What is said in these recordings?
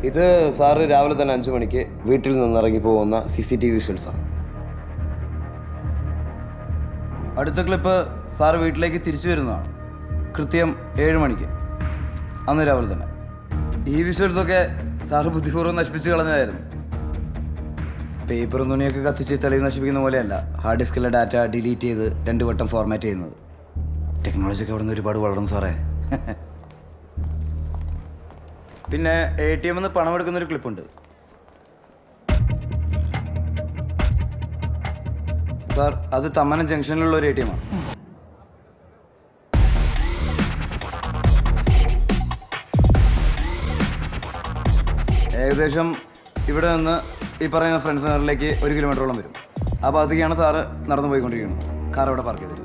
ഇത് സാറ് രാവിലെ തന്നെ 5 മണിക്ക് വീട്ടിൽ നിന്ന് ഇറങ്ങി പോകുന്ന CCTV വിഷ്വൽസാണ്. അടുത്ത ക്ലിപ്പ് സാറ് വീട്ടിലേക്ക് തിരിച്ചു വരുന്നതാണ്. കൃത്യം 7 മണിക്ക് അന്ന് രാവിലെ തന്നെ. ഈ വിഷ്വൽസൊക്കെ സാറ് ബുദ്ധിപൂർവ്വം നശിപ്പിച്ച് കളഞ്ഞതായിരുന്നു. പേപ്പറും തുണിയൊക്കെ കത്തിച്ച് തെളിവ് നശിപ്പിക്കുന്ന പോലെയല്ല ഹാർഡ് ഡിസ്കിലെ ഡാറ്റ ഡിലീറ്റ് ചെയ്ത് 2 വട്ടം ഫോർമാറ്റ് ചെയ്യുന്നത്. ടെക്നോളജിയൊക്കെ അവിടെ നിന്ന് ഒരുപാട് വളർന്നു സാറേ. പിന്നെ ATM നിന്ന് പണം എടുക്കുന്നൊരു ക്ലിപ്പുണ്ട്. സാർ അത് തമ്മനം ജംഗ്ഷനിലുള്ള ഒരു ATM ആണ്. ഏകദേശം ഇവിടെ നിന്ന് ഈ പറയുന്ന ഫ്രണ്ട്സ് നഗറിലേക്ക് 1 കിലോമീറ്ററോളം വരും. ആ ഭാഗത്തേക്കാണ് സാറ് നടന്നു പോയിക്കൊണ്ടിരിക്കുന്നത്. കാർ അവിടെ പാർക്ക് ചെയ്തിട്ട്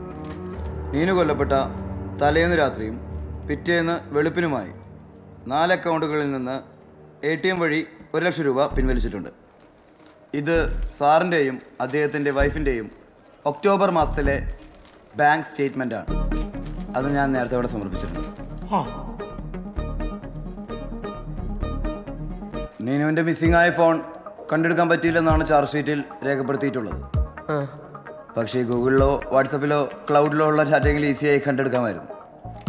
നീനു കൊല്ലപ്പെട്ട തലേന്ന് രാത്രിയും പിറ്റേന്ന് വെളുപ്പിനുമായി 4 അക്കൗണ്ടുകളിൽ നിന്ന് ATM വഴി 1 ലക്ഷം രൂപ പിൻവലിച്ചിട്ടുണ്ട്. ഇത് സാറിൻ്റെയും അദ്ദേഹത്തിൻ്റെ വൈഫിൻ്റെയും ഒക്ടോബർ മാസത്തിലെ ബാങ്ക് സ്റ്റേറ്റ്മെൻറ്റാണ്. അത് ഞാൻ നേരത്തെ അവിടെ സമർപ്പിച്ചിട്ടുണ്ട്. നീനുവിൻ്റെ മിസ്സിംഗ് ആയ ഫോൺ കണ്ടെടുക്കാൻ പറ്റിയില്ലെന്നാണ് ചാർജ് ഷീറ്റിൽ രേഖപ്പെടുത്തിയിട്ടുള്ളത്. പക്ഷേ ഗൂഗിളിലോ വാട്സപ്പിലോ ക്ലൗഡിലോ ഉള്ള ചാറ്റെങ്കിൽ ഈസിയായി കണ്ടെടുക്കാമായിരുന്നു.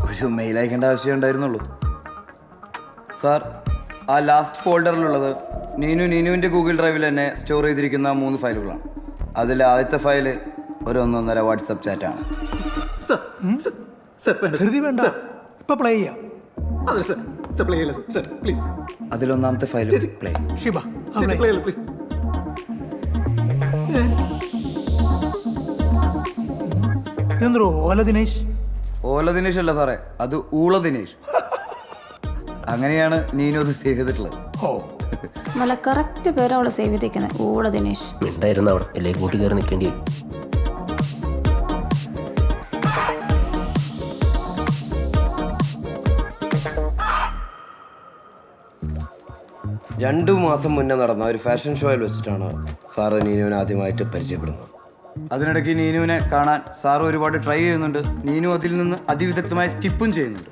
ഒരു മെയിൽ അയക്കേണ്ട ആവശ്യമേ ഉണ്ടായിരുന്നുള്ളൂ. സാർ, ആ ലാസ്റ്റ് ഫോൾഡറിലുള്ളത് നീനുവിൻ്റെ ഗൂഗിൾ ഡ്രൈവിൽ തന്നെ സ്റ്റോർ ചെയ്തിരിക്കുന്ന 3 ഫയലുകളാണ്. അതിൽ ആദ്യത്തെ ഫയല് ഒരു 1.5 വാട്സപ്പ് ചാറ്റാണ്. അതിലൊന്നാമത്തെ ഫയൽ പ്ലേ. ഓല ദിനേശ് അല്ല സാറേ, അത് ഊള ദിനേശ്. അങ്ങനെയാണ് നീനു അത് സേവ് ചെയ്തിട്ടുള്ളത്. നല്ല കറക്റ്റ് പേര് അവളെ സേവ് ചെയ്തേക്കുന്നത്, ഊള ദിനേശ്. മിണ്ടായിരുന്നു അവിടെ, അല്ലെങ്കിൽ കൂട്ടി കയറി നിൽക്കേണ്ടി വരും. രണ്ടു മാസം മുന്നേ നടന്ന ഒരു ഫാഷൻ ഷോയിൽ വെച്ചിട്ടാണ് സാറ് നീനുവിനെ ആദ്യമായിട്ട് പരിചയപ്പെടുന്നത്. അതിനിടയ്ക്ക് നീനുവിനെ കാണാൻ സാറ് ഒരുപാട് ട്രൈ ചെയ്യുന്നുണ്ട്. നീനു അതിൽ നിന്ന് അതിവിദഗ്ധമായി സ്കിപ്പും ചെയ്യുന്നുണ്ട്.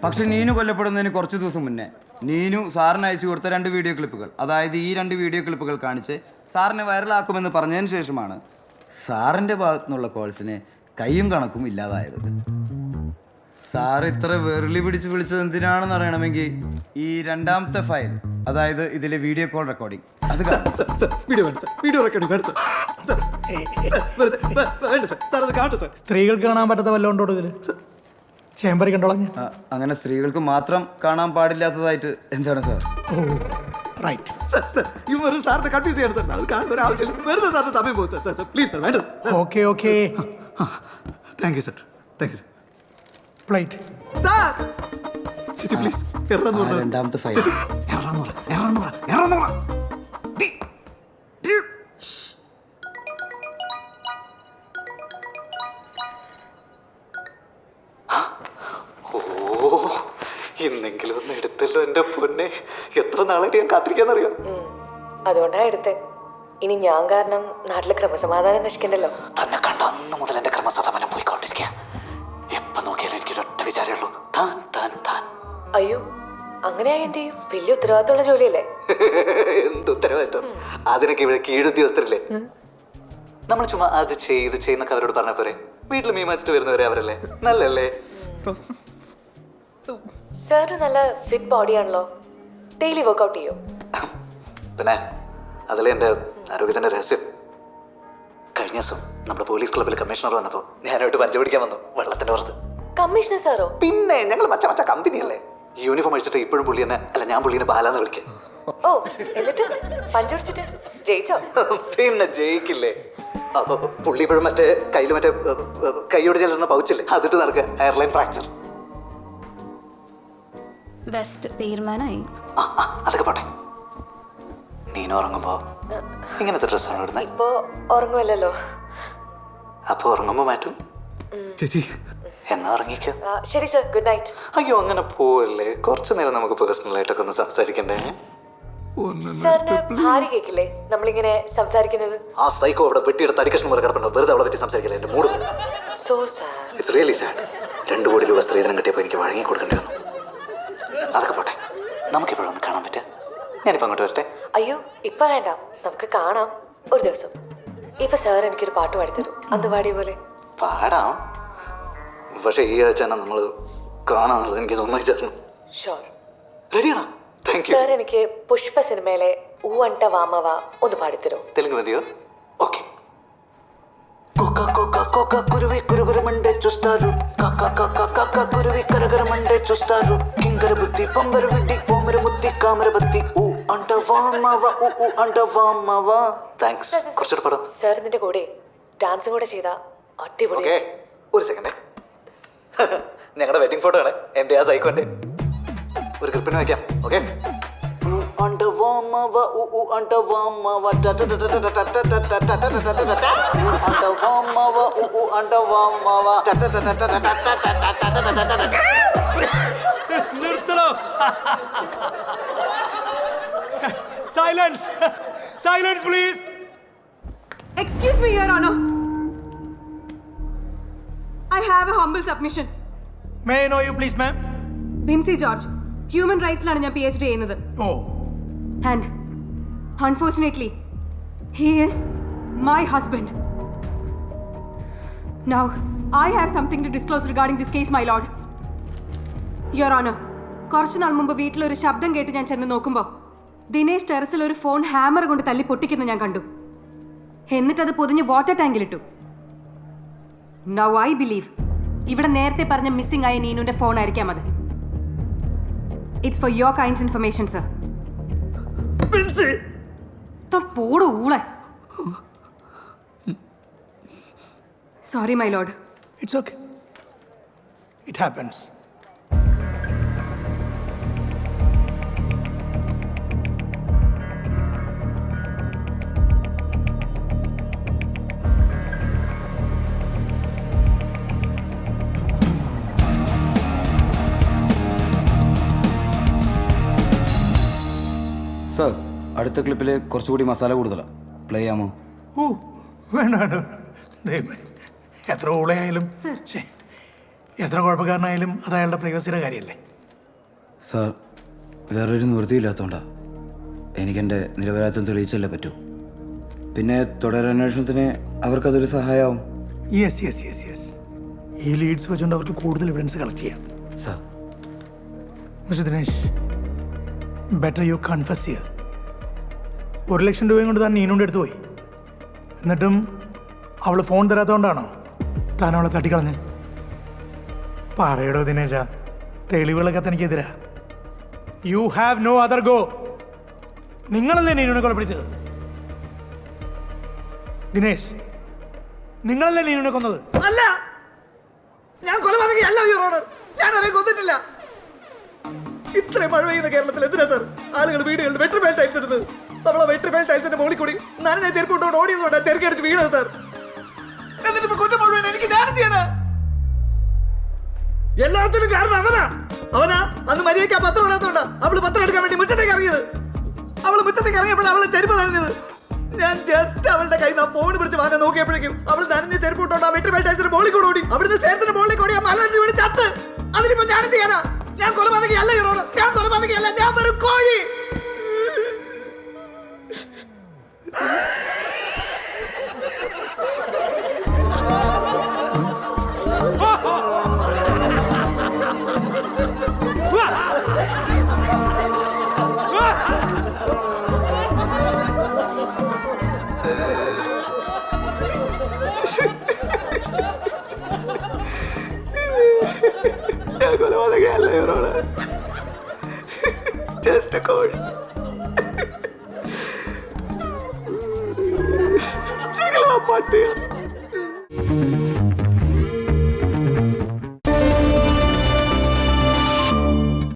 പക്ഷെ നീനു കൊല്ലപ്പെടുന്നതിന് കുറച്ച് ദിവസം മുന്നേ നീനു സാറിന് അയച്ചു കൊടുത്ത 2 വീഡിയോ ക്ലിപ്പുകൾ, അതായത് ഈ 2 വീഡിയോ ക്ലിപ്പുകൾ കാണിച്ച് സാറിനെ വൈറലാക്കുമെന്ന് പറഞ്ഞതിന് ശേഷമാണ് സാറിൻ്റെ ഭാഗത്തു നിന്നുള്ള കോൾസിന് കയ്യും കണക്കും ഇല്ലാതായത്. സാർ ഇത്ര വെറുളി പിടിച്ച് വിളിച്ചത് എന്തിനാണെന്ന് അറിയണമെങ്കിൽ ഈ 2ാമത്തെ ഫയൽ, അതായത് ഇതിലെ വീഡിയോ കോൾ റെക്കോർഡിംഗ്, അത് സ്ത്രീകൾക്ക് കാണാൻ പറ്റാത്ത വല്ലതുണ്ടോ ഇതില്? ചേമ്പറി കണ്ടോളഞ്ഞ അങ്ങനെ സ്ത്രീകൾക്ക് മാത്രം കാണാൻ പാടില്ലാത്തതായിട്ട് എന്താണ് sir? Okay thank you sir, thank you sir. പ്ലേറ്റ് 2ാമത്തെ ഫയൽ ഇന്നെങ്കിലും ഒന്ന് എടുത്തല്ലോ എൻ്റെ പൊന്നെ. എത്ര നാളായിട്ട് ഞാൻ കാത്തിരിക്കാന്നറിയാം. അതുകൊണ്ടാ എടുത്തേ. ഇനി ഞാൻ കാരണം നാട്ടിലെ ക്രമസമാധാനം നശിക്കണ്ടല്ലോ. തന്നെ കണ്ട അന്ന് മുതൽ എൻ്റെ ക്രമസമാധാനം പോയിക്കൊണ്ടിരിക്കുക. എപ്പം നോക്കിയാലും എനിക്കൊരൊറ്റ വിചാരമേ ഉള്ളൂ, താൻ താൻ താൻ. അയ്യോ, അങ്ങനെയാ എന്ത് ചെയ്യും? വലിയ ഉത്തരവാദിത്തമുള്ള ജോലിയല്ലേ? എന്ത് ഉത്തരവാദിത്വം? അതിനൊക്കെ ഇവിടെ കീഴുദ്യോഗസ്ഥരില്ലേ. നമ്മൾ ചുമ്മാ അത് ചെയ്യുന്നൊക്കെ അവരോട് പറഞ്ഞ പോരെ. വീട്ടിൽ മീൻ വെച്ചിട്ട് വരുന്നവരെ അവരല്ലേ, നല്ലല്ലേ? സാറിന് നല്ല ഫിറ്റ് ബോഡിയാണല്ലോ. ഡെയിലി വർക്കൗട്ട് ചെയ്യോ? പിന്നെ അതല്ലേ എൻ്റെ ആരോഗ്യത്തിൻ്റെ രഹസ്യം. കഴിഞ്ഞ ദിവസം നമ്മുടെ പോലീസ് ക്ലബ്ബിൽ കമ്മീഷണർ വന്നപ്പോൾ ഞാനായിട്ട് പഞ്ച പിടിക്കാൻ വന്നു, വെള്ളത്തിൻ്റെ പുറത്ത്. കമ്മീഷണർ സാറോ? പിന്നെ ഞങ്ങൾ മച്ച കമ്പനിയല്ലേ. യൂണിഫോം അടിച്ചിട്ട് ഇപ്പോഴും പുള്ളി തന്നെ അല്ല, ഞാൻ പുള്ളിനെ ബാലാന്ന് വിളിക്കാം. ഓ, എന്നിട്ട് പഞ്ചടിച്ചിട്ട് ജയിച്ചോ? പിന്നെ ജയിക്കില്ലേ. അപ്പൊ പുള്ളി ഇപ്പോഴും മറ്റേ കയ്യിൽ മറ്റേ കൈയോട് ചെല്ലുന്ന പൗച്ചില്ലേ, അതിട്ട് നടക്കുക. Airline fracture. ബെസ്റ്റ് തീരുമാനമായി. അതൊക്കെ പോട്ടെ. നീന ഉറങ്ങുമ്പോ ഇങ്ങനത്തെ ഡ്രസ്സാണ് ഇടുന്നത്. ഇപ്പോ ഉറങ്ങുമല്ലോ. അപ്പൊ ഉറങ്ങുമ്പോ മാറ്റും ചേച്ചി. എന്നാ ഉറങ്ങിക്കോ. ശരി സർ, ഗുഡ് നൈറ്റ്. അയ്യോ അങ്ങനെ പോവല്ലേ, കുറച്ചു നേരം നമുക്ക് പേഴ്സണൽ ആയിട്ടൊക്കെ ഒന്ന് സംസാരിക്കണ്ടേ? സാറിന് ഭാര്യ കേക്കില്ലേ നമ്മളിങ്ങനെ സംസാരിക്കുന്നത്? ആ സൈക്കോ അവിടെ വെട്ടിയെടുത്ത് അടിക്കഷ്ണം പോലെ കിടപ്പുണ്ടോ, വെറുതെ അവളെ പറ്റി സംസാരിക്കില്ല. എന്റെ mood so sad. It's really sad. 2 കോടി രൂപ സ്ത്രീധനം കിട്ടിയപ്പോൾ എനിക്ക് വഴങ്ങി കൊടുക്കേണ്ടി വന്നു. അതൊക്കെ പോട്ടെ. ഞാനിപ്പോൾ അങ്ങോട്ട് വരട്ടെ. അയ്യോ ഇപ്പൊ വേണ്ട, നമുക്ക് കാണാം ഒരു ദിവസം. ഇപ്പൊ സാർ എനിക്കൊരു പാട്ട് പാടിത്തരും, അന്ന് പാടിയ പോലെ. പാടാം, പക്ഷേ ഈ ആഴ്ച തന്നെ നമ്മൾ കാണാന്നുള്ളത് എനിക്ക് സമ്മതിച്ചു. ഷോർ. റെഡിയാണോ? Thank you. സാർ എനിക്ക് പുഷ്പ സിനിമയിലെ ഊ അണ്ട വാമവ ഒന്ന് പാടിത്തരും. തെലുങ്ക് മതിയോ? ఓకే. కోక కోక కోక కురువి కురుగురమండే చూస్తారు, కాక కాక కాక కురువి కరగరమండే చూస్తారు, కింగర బుద్ధి పంబర విడ్డి పోమర ముత్తి కామర బత్తి ఊ అంట వామవ ఊ అంట వామవ. താങ്ക്സ്. കുറച്ചുകൂടെ പാടാം. സാർ ഇതിന്റെ കൂടെ ഡാൻസും കൂടെ ചെയ്താ അടിപൊളി. ഓക്കെ, ഒരു സെക്കൻഡ്. ഞങ്ങളുടെ വെഡിങ് ഫോട്ടോ ആണ് എൻ്റെ ആ സൈക്കോന്റെ. ഒരു ക്ലിപ്പിന് വയ്ക്കാം. ഓക്കെ. అంట వామవ ఊ అంట వామవ అంట వామవ ఊ అంట వామవ. നിർത്തണോ? Silence, silence please. Excuse me, Your Honor. I have a humble submission. May I know you please ma'am? Binsy George, human റൈറ്റ്സിലാണ് ഞാൻ PhD ചെയ്യുന്നത്. ഓ, And unfortunately, he is my husband. Now, I have something to disclose regarding this case, my lord. Your Honor, കുറച്ചു നാൾ മുമ്പ് വീട്ടിലൊരു ശബ്ദം കേട്ട് ഞാൻ ചെന്ന് നോക്കുമ്പോൾ ദിനേശ് ടെറസിൽ ഒരു ഫോൺ ഹാമർ കൊണ്ട് തല്ലി പൊട്ടിക്കുന്ന ഞാൻ കണ്ടു. എന്നിട്ടത് പൊതിഞ്ഞ് വാട്ടർ ടാങ്കിലിട്ടു. നൗ ഐ ബിലീവ് ഇവിടെ നേരത്തെ പറഞ്ഞ മിസ്സിംഗ് ആയ നീനുവിന്റെ ഫോൺ ആയിരിക്കാം അത്. It's for your kind information sir. പോടോ ഊളെ. Sorry my lord. It's okay, it happens. Sir, അടുത്ത ക്ലിപ്പിൽ കുറച്ചുകൂടി മസാല കൂടുതലാണ്, പ്ലേ ചെയ്യാമോ? ഓ, വേണ്ട വേണ്ട വേണ്ട. ദൈവമേ, എത്ര ഊളയായാലും എത്ര കുഴപ്പക്കാരനായാലും അത് അയാളുടെ പ്രൈവസിയുടെ കാര്യമല്ലേ. സാർ, വേറൊരു നിവൃത്തിയില്ലാത്തതുകൊണ്ടാണ്. എനിക്കെൻ്റെ നിരപരാധിത്വം തെളിയിച്ചല്ലേ പറ്റൂ. പിന്നെ തുടരന്വേഷണത്തിന് അവർക്കതൊരു സഹായമാവും. Yes yes yes yes. ഈ ലീഡ്സ് വെച്ചുകൊണ്ട് അവർക്ക് കൂടുതൽ എവിഡൻസ് കളക്ട് ചെയ്യാം. Sir, mister Dinesh, better you confess here. 1,00,000 രൂപയും കൊണ്ട് താൻ നീനുണ്ട് എടുത്തു പോയി. എന്നിട്ടും അവൾ ഫോൺ തരാത്തതുകൊണ്ടാണോ താൻ അവളെ തട്ടിക്കളഞ്ഞ്? പറയടോ ദിനേശ, തെളിവുകളൊക്കെ തനിക്കെതിരാ. You have no other go. നിങ്ങളല്ലേ നീനുവിനെ കൊലപ്പെടുത്തിയത്? ദിനേശ്, നിങ്ങളല്ലേ നീനുവിനെ കൊന്നത്? അല്ല, ഞാൻ കൊലപാതകയല്ല യുവർ ഓണർ. ഞാൻ ആരെയും കൊന്നിട്ടില്ല. ഇത്രയും മഴ പെയ്യുന്ന കേരളത്തിൽ എന്തിനാ സാർ ആളുകൾ വീടുകളിൽ വെട്രിഫൈൽ ടൈൽസ് എടുത്തത്? നമ്മളെ വെട്രിഫൈൽ ടൈൽസിന്റെ മുകളിൽ കൂടി നനഞ്ഞ ചെരുപ്പ് കൊണ്ടുകൊണ്ട് ഓടിയതുകൊണ്ടാണ് ചെറുക്കടിച്ച് വീണത് സാർ. എന്നിട്ട് ഇപ്പൊ കുറ്റം മുഴുവൻ എനിക്ക് ഞാനും ചെയ്യാനാ? എല്ലാത്തിനും കാരണം അവനാ അന്ന് മര്യാദയ്ക്ക് ആ പത്രം ഇടാത്തോണ്ടാ അവള് പത്രം എടുക്കാൻ വേണ്ടി മുറ്റത്തേക്ക് ഇറങ്ങിയത്. അവള് മുറ്റത്തേക്ക് ഇറങ്ങിയപ്പോഴാണ് അവളെ ചെരുപ്പ് നനഞ്ഞത്. ഞാൻ ജസ്റ്റ് അവളുടെ കയ്യിൽ നിന്ന് ഫോൺ പിടിച്ച് വാങ്ങാൻ നോക്കിയപ്പോഴേക്കും അവൾ നനഞ്ഞ ചെരുപ്പ് കൊണ്ടോണ്ട് ആ വെട്രിഫൈൽ ടൈൽസിന്റെ മുകളിൽ കൂടെ ഓടി. അവിടുന്ന് സ്റ്റേഷന്റെ മുകളിൽ കൂടി ആ മല വീട് ചത്ത്. അതിനിപ്പോ ഞാനും ചെയ്യാനാ? ഞാൻ കൊലപാതകയല്ല യുവർ, ഞാൻ കൊലപാതകയല്ല, ഞാൻ ഒരു കോഴി. ഞാൻ കൊലപാതകയല്ല യുവർ, ജസ്റ്റ് എ കോഴി. പട്ടിയ